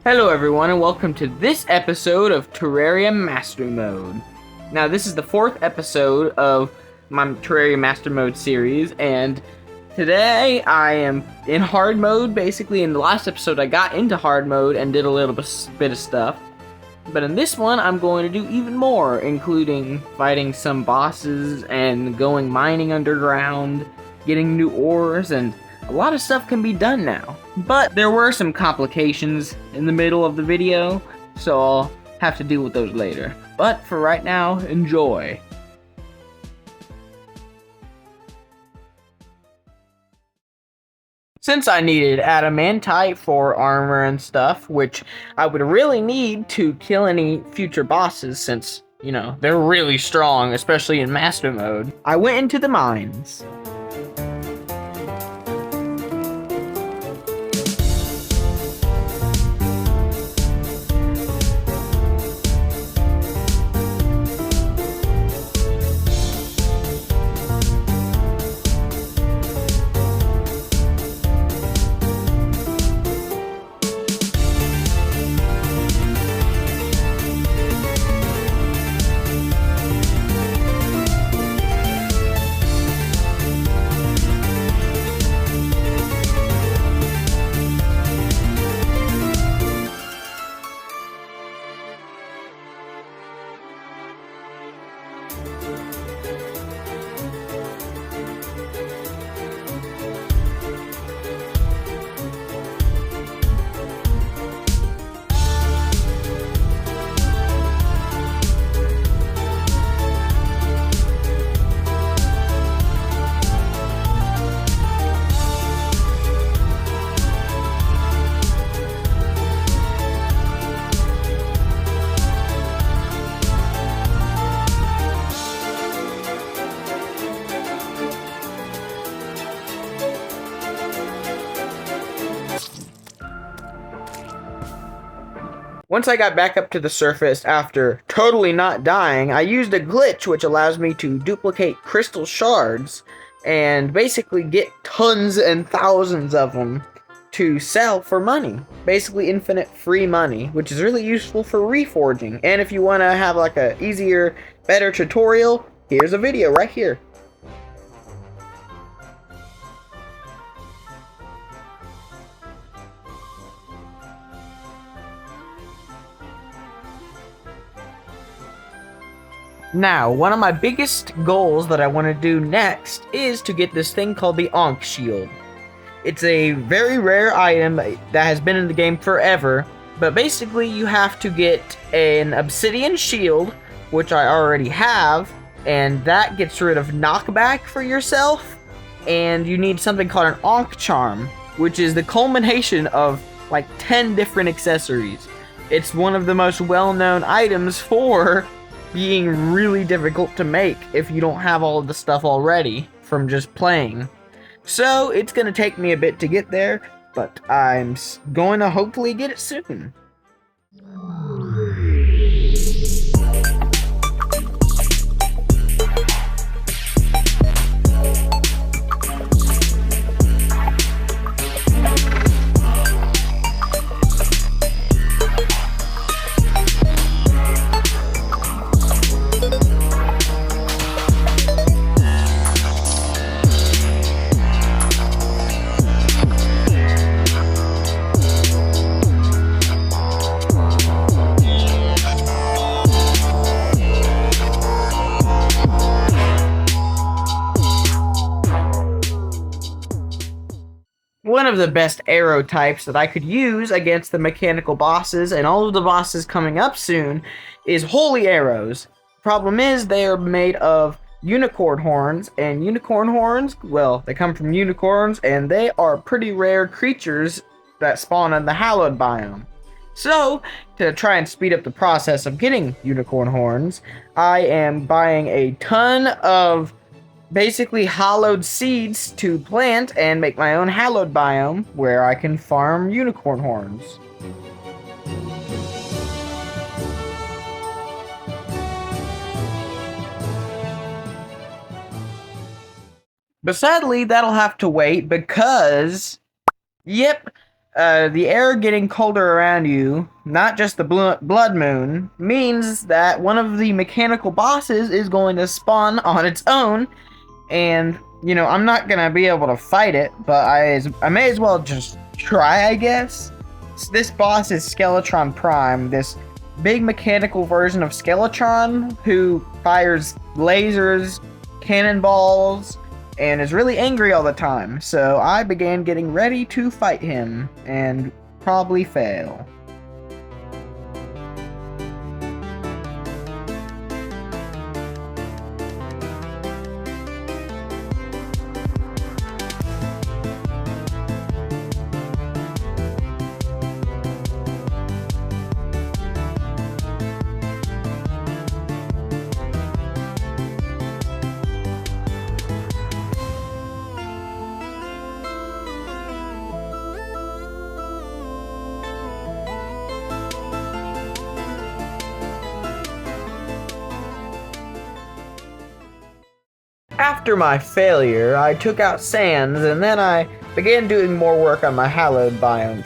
Hello everyone and welcome to this episode of Terraria Mastery Mode. Now this is the 4th episode of my Terraria Master Mode series, and today I am in hard mode. Basically in the last episode I got into hard mode and did a little bit of stuff. But in this one I'm going to do even more, including fighting some bosses and going mining underground, getting new ores, and a lot of stuff can be done now. But there were some complications in the middle of the video, so I'll have to deal with those later. But for right now, enjoy. Since I needed Adamantite for armor and stuff, which I would really need to kill any future bosses since, you know, they're really strong, especially in Master Mode, I went into the mines. Once I got back up to the surface after totally not dying, I used a glitch which allows me to duplicate crystal shards and basically get tons and thousands of them to sell for money. Basically infinite free money, which is really useful for reforging. And if you want to have like a easier, better tutorial, here's a video right here. Now, one of my biggest goals that I want to do next is to get this thing called the Ankh Shield. It's a very rare item that has been in the game forever, but basically you have to get an obsidian shield, which I already have, and that gets rid of knockback for yourself, and you need something called an Ankh charm, which is the culmination of like 10 different accessories. It's one of the most well-known items for being really difficult to make if you don't have all of the stuff already from just playing. So it's gonna take me a bit to get there, but I'm going to hopefully get it soon. One of the best arrow types that I could use against the mechanical bosses and all of the bosses coming up soon is holy arrows. Problem is they are made of unicorn horns, and unicorn horns, well, they come from unicorns and they are pretty rare creatures that spawn in the Hallowed Biome. So, to try and speed up the process of getting unicorn horns, I am buying a ton of basically hallowed seeds to plant and make my own hallowed biome where I can farm unicorn horns. But sadly, that'll have to wait because, yep, The air getting colder around you, not just the blood moon, means that one of the mechanical bosses is going to spawn on its own, and you know I'm not gonna be able to fight it, but I may as well just try, I guess. So this boss is Skeletron Prime, this big mechanical version of Skeletron who fires lasers, cannonballs, and is really angry all the time. So I began getting ready to fight him, and probably fail. After my failure, I took out sands, and then I began doing more work on my Hallowed Biome.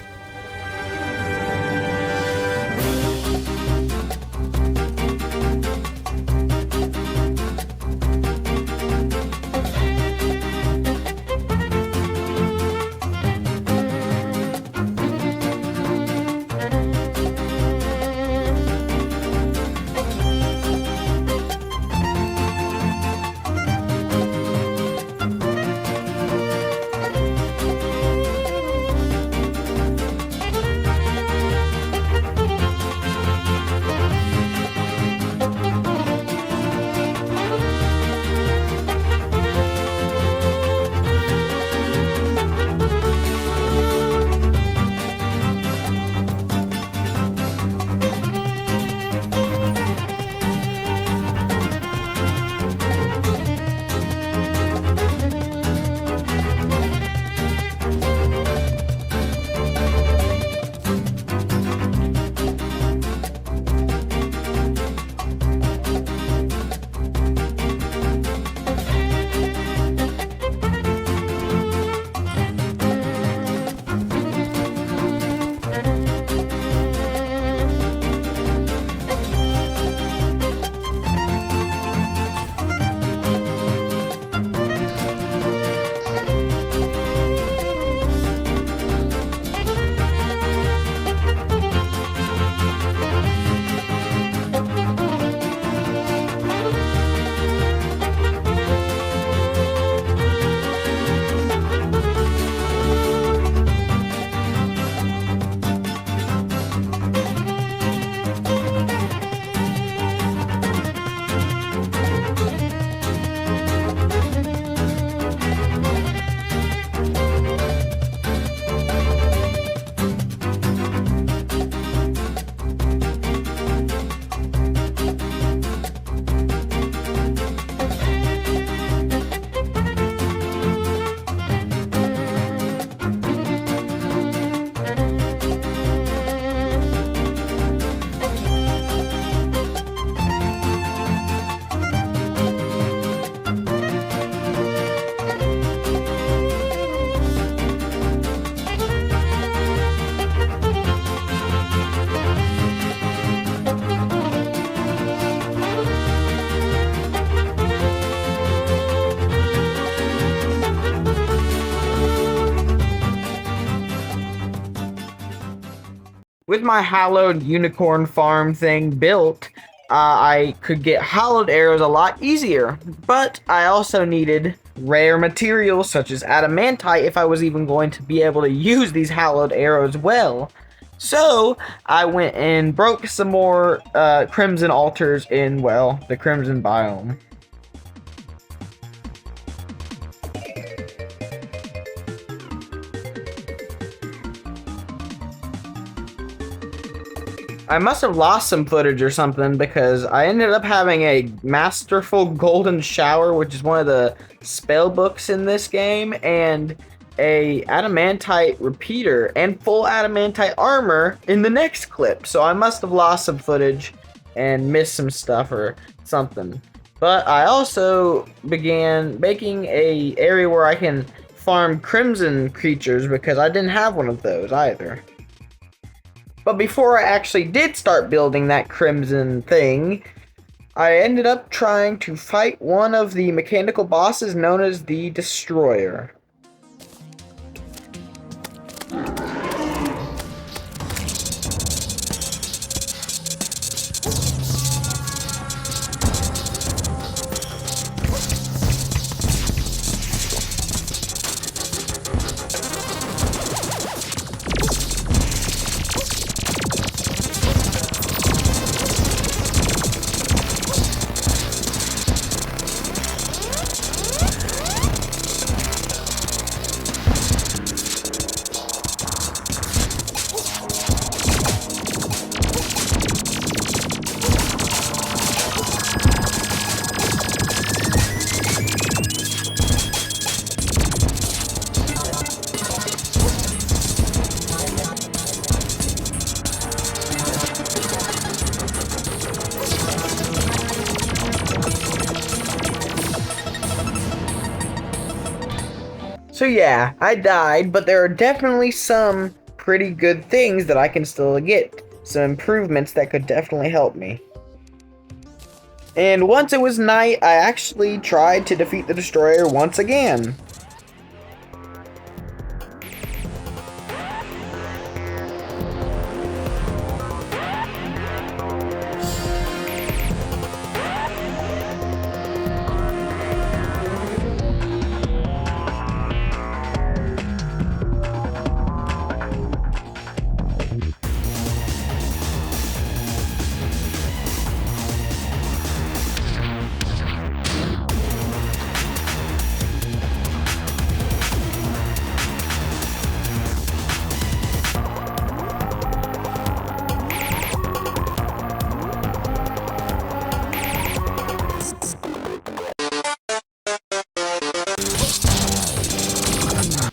With my hallowed unicorn farm thing built, I could get hallowed arrows a lot easier, but I also needed rare materials such as adamantite if I was even going to be able to use these hallowed arrows well. So I went and broke some more crimson altars in, well, the crimson biome. I must have lost some footage or something because I ended up having a masterful golden shower, which is one of the spell books in this game, and a adamantite repeater and full adamantite armor in the next clip. So I must have lost some footage and missed some stuff or something. But I also began making a area where I can farm crimson creatures because I didn't have one of those either. But before I actually did start building that crimson thing, I ended up trying to fight one of the mechanical bosses known as the Destroyer. So yeah, I died, but there are definitely some pretty good things that I can still get. Some improvements that could definitely help me. And once it was night, I actually tried to defeat the Destroyer once again.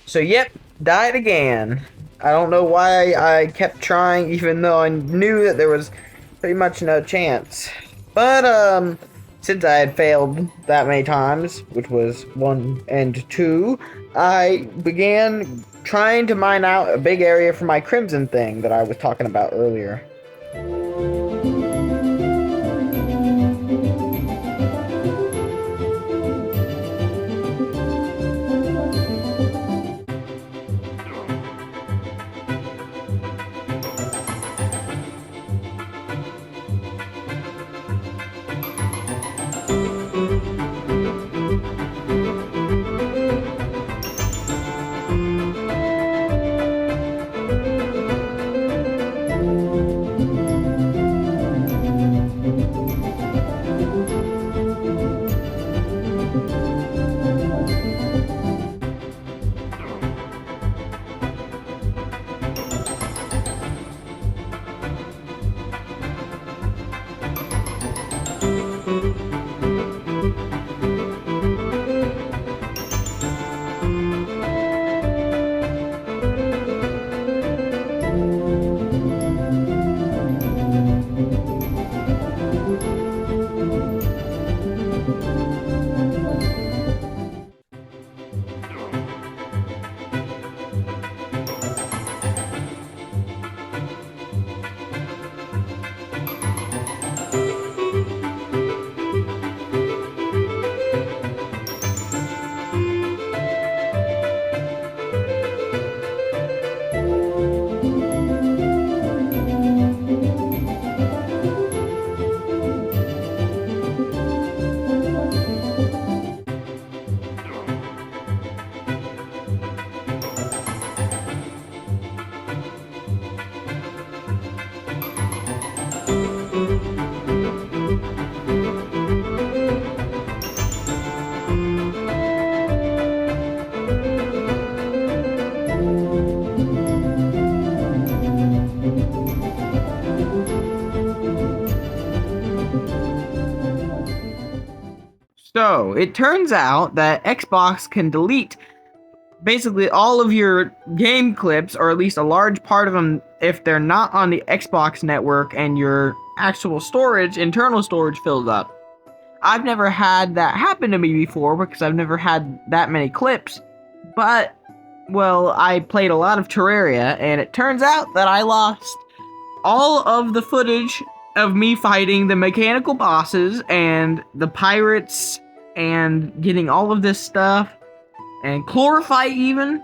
So yep, died again. I don't know why I kept trying even though I knew that there was pretty much no chance. But since I had failed that many times, which was 1 and 2, I began trying to mine out a big area for my crimson thing that I was talking about earlier. So, it turns out that Xbox can delete basically all of your game clips, or at least a large part of them, if they're not on the Xbox network and your actual storage, internal storage, fills up. I've never had that happen to me before because I've never had that many clips, But, well, I played a lot of Terraria, and it turns out that I lost all of the footage of me fighting the mechanical bosses and the pirates and getting all of this stuff and chlorophyte even.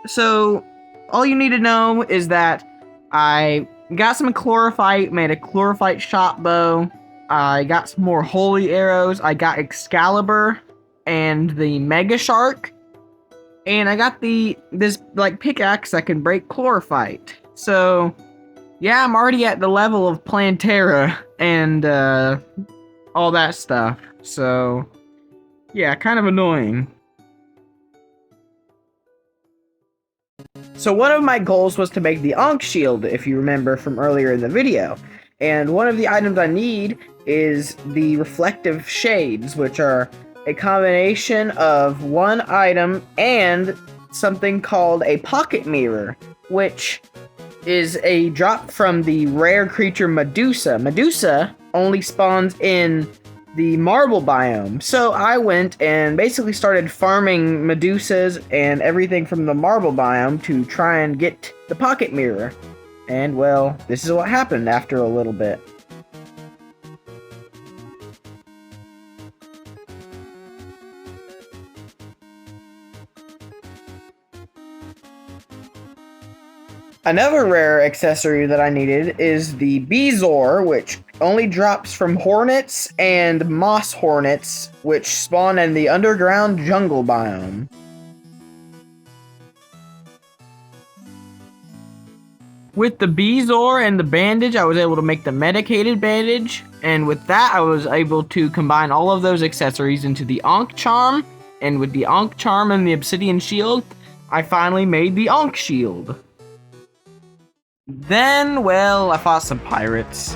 So all you need to know is that I got some chlorophyte, made a chlorophyte shot bow. I got some more holy arrows. I got Excalibur and the Mega Shark. And I got this like pickaxe that can break chlorophyte. So yeah, I'm already at the level of Plantera and all that stuff. So yeah, kind of annoying. So one of my goals was to make the Ankh Shield, if you remember from earlier in the video. And one of the items I need is the reflective shades, which are a combination of one item and something called a pocket mirror, which is a drop from the rare creature Medusa. Medusa only spawns in the marble biome. So I went and basically started farming Medusas and everything from the marble biome to try and get the pocket mirror. And well, this is what happened after a little bit. Another rare accessory that I needed is the Beazor, which only drops from hornets and moss hornets, which spawn in the underground jungle biome. With the Beazor and the bandage, I was able to make the medicated bandage, and with that I was able to combine all of those accessories into the Ankh Charm, and with the Ankh Charm and the Obsidian Shield, I finally made the Ankh Shield. Then, well, I fought some pirates.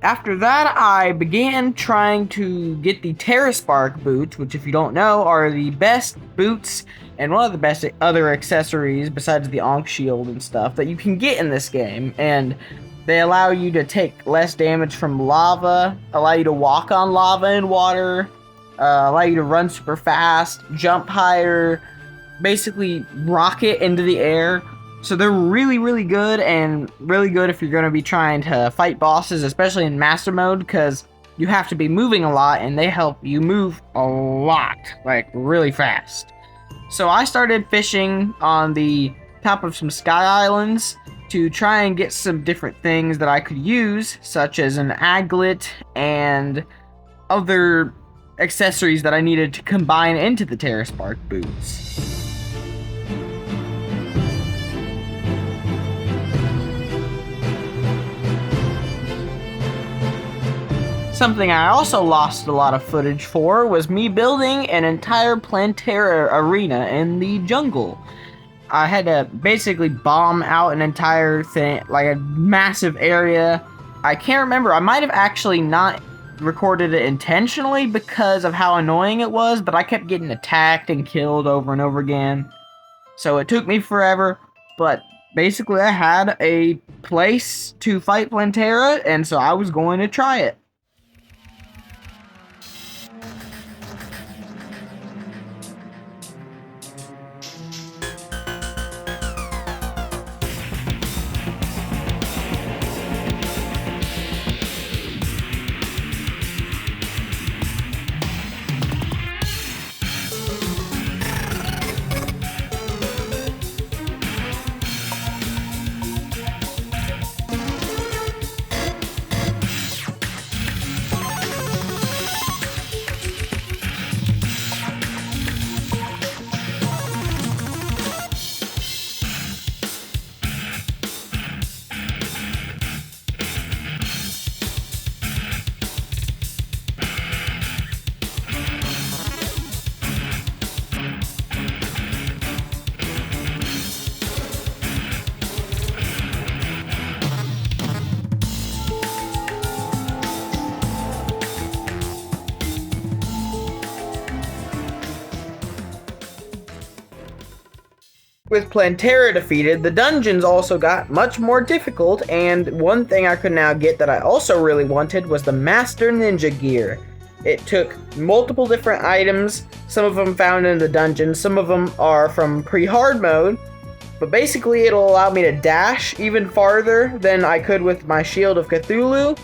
After that, I began trying to get the Terraspark Boots, which, if you don't know, are the best boots and one of the best other accessories besides the Ankh Shield and stuff that you can get in this game. And they allow you to take less damage from lava, allow you to walk on lava and water, allow you to run super fast, jump higher, basically rocket into the air. So they're really, really good, and really good if you're going to be trying to fight bosses, especially in Master Mode, because you have to be moving a lot, and they help you move a lot, like really fast. So I started fishing on the top of some sky islands to try and get some different things that I could use, such as an aglet and other accessories that I needed to combine into the Terraspark Boots. Something I also lost a lot of footage for was me building an entire Plantera arena in the jungle. I had to basically bomb out an entire thing, like a massive area. I can't remember, I might have actually not recorded it intentionally because of how annoying it was, but I kept getting attacked and killed over and over again. So it took me forever, but basically I had a place to fight Plantera, and so I was going to try it. With Plantera defeated, the dungeons also got much more difficult, and one thing I could now get that I also really wanted was the Master Ninja gear. It took multiple different items, some of them found in the dungeon, some of them are from pre-hard mode, but basically it'll allow me to dash even farther than I could with my Shield of Cthulhu,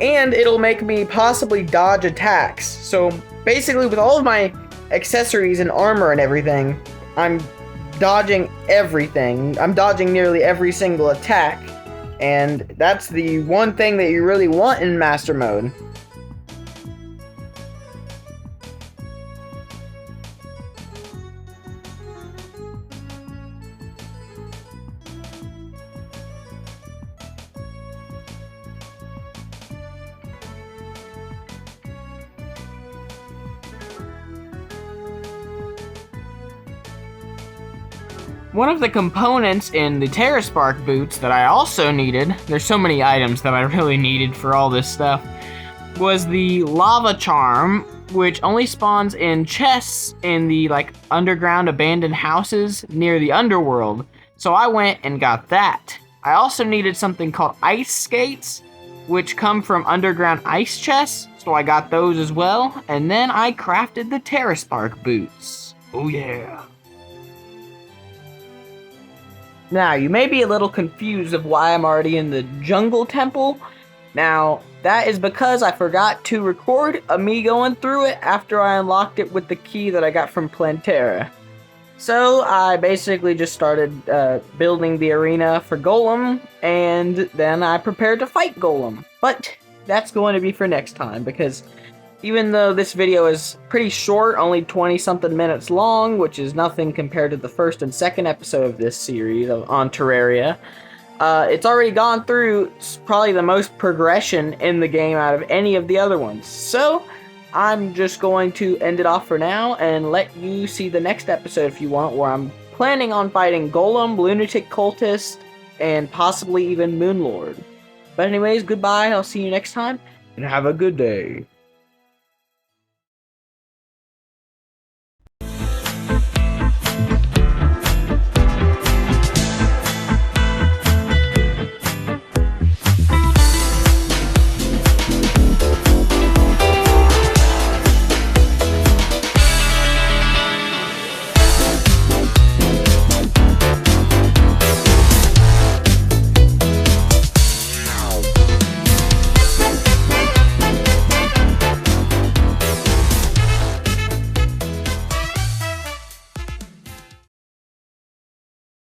and it'll make me possibly dodge attacks. So basically with all of my accessories and armor and everything, I'm dodging everything. I'm dodging nearly every single attack, and that's the one thing that you really want in Master Mode. One of the components in the Terraspark Boots that I also needed, there's so many items that I really needed for all this stuff, was the Lava Charm, which only spawns in chests in the underground abandoned houses near the underworld. So I went and got that. I also needed something called Ice Skates, which come from underground ice chests, so I got those as well. And then I crafted the Terraspark Boots. Oh yeah. Now, you may be a little confused of why I'm already in the jungle temple. Now, that is because I forgot to record me going through it after I unlocked it with the key that I got from Plantera. So, I basically just started building the arena for Golem, and then I prepared to fight Golem. But that's going to be for next time, because even though this video is pretty short, only 20-something minutes long, which is nothing compared to the first and second episode of this series on Terraria, it's already gone through probably the most progression in the game out of any of the other ones. So, I'm just going to end it off for now and let you see the next episode if you want, where I'm planning on fighting Golem, Lunatic Cultist, and possibly even Moonlord. But anyways, goodbye, I'll see you next time, and have a good day.